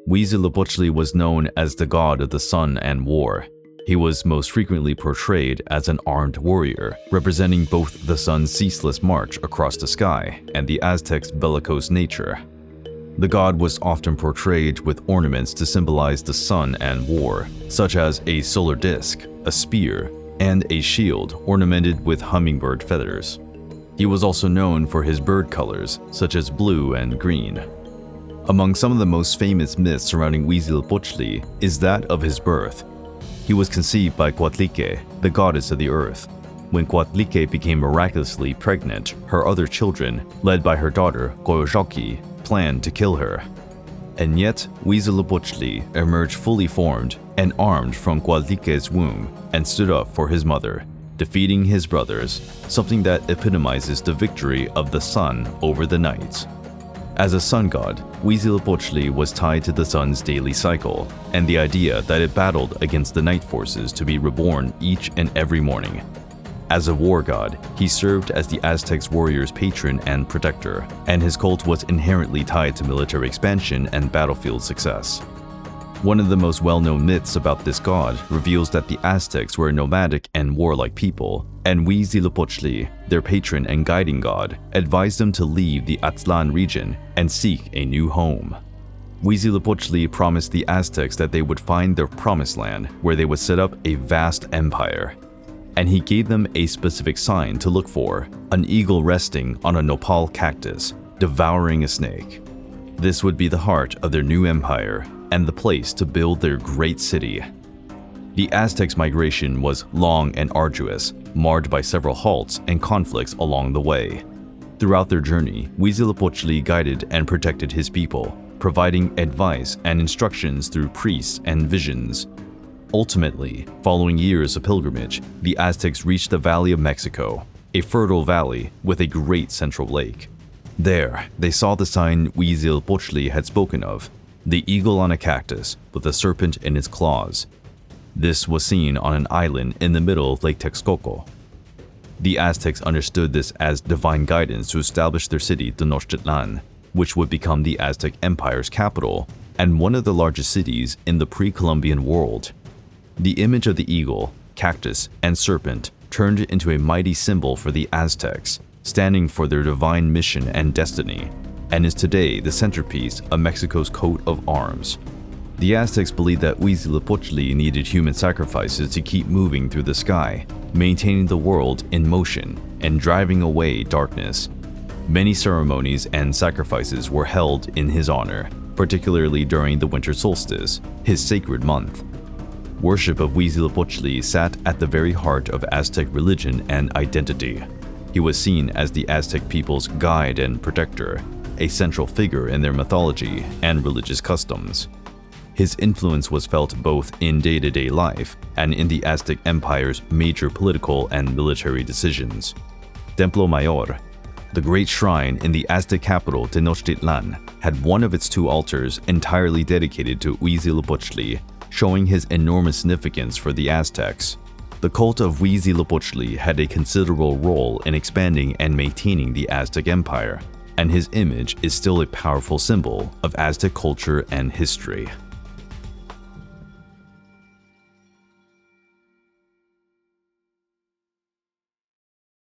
Huitzilopochtli was known as the god of the sun and war. He was most frequently portrayed as an armed warrior, representing both the sun's ceaseless march across the sky and the Aztecs' bellicose nature. The god was often portrayed with ornaments to symbolize the sun and war, such as a solar disk, a spear, and a shield ornamented with hummingbird feathers. He was also known for his bird colors, such as blue and green. Among some of the most famous myths surrounding Huitzilopochtli is that of his birth. He was conceived by Coatlique, the goddess of the earth. When Coatlique became miraculously pregnant, her other children, led by her daughter Coyoxauhqui, planned to kill her. And yet, Huitzilopochtli emerged fully formed and armed from Coatlique's womb and stood up for his mother, defeating his brothers, something that epitomizes the victory of the sun over the night. As a sun god, Huitzilopochtli was tied to the sun's daily cycle and the idea that it battled against the night forces to be reborn each and every morning. As a war god, he served as the Aztecs' warriors' patron and protector, and his cult was inherently tied to military expansion and battlefield success. One of the most well-known myths about this god reveals that the Aztecs were a nomadic and warlike people, and Huitzilopochtli, their patron and guiding god, advised them to leave the Aztlan region and seek a new home. Huitzilopochtli promised the Aztecs that they would find their promised land, where they would set up a vast empire. And he gave them a specific sign to look for, an eagle resting on a nopal cactus, devouring a snake. This would be the heart of their new empire and the place to build their great city. The Aztecs' migration was long and arduous, marred by several halts and conflicts along the way. Throughout their journey, Huitzilopochtli guided and protected his people, providing advice and instructions through priests and visions. Ultimately, following years of pilgrimage, the Aztecs reached the Valley of Mexico, a fertile valley with a great central lake. There, they saw the sign Huitzilopochtli had spoken of, the eagle on a cactus with a serpent in its claws. This was seen on an island in the middle of Lake Texcoco. The Aztecs understood this as divine guidance to establish their city Tenochtitlan, which would become the Aztec Empire's capital and one of the largest cities in the pre-Columbian world. The image of the eagle, cactus, and serpent turned into a mighty symbol for the Aztecs, standing for their divine mission and destiny, and is today the centerpiece of Mexico's coat of arms. The Aztecs believed that Huitzilopochtli needed human sacrifices to keep moving through the sky, maintaining the world in motion and driving away darkness. Many ceremonies and sacrifices were held in his honor, particularly during the winter solstice, his sacred month. Worship of Huitzilopochtli sat at the very heart of Aztec religion and identity. He was seen as the Aztec people's guide and protector, a central figure in their mythology and religious customs. His influence was felt both in day-to-day life and in the Aztec Empire's major political and military decisions. Templo Mayor, the great shrine in the Aztec capital Tenochtitlan, had one of its two altars entirely dedicated to Huitzilopochtli, showing his enormous significance for the Aztecs. The cult of Huitzilopochtli had a considerable role in expanding and maintaining the Aztec Empire, and his image is still a powerful symbol of Aztec culture and history.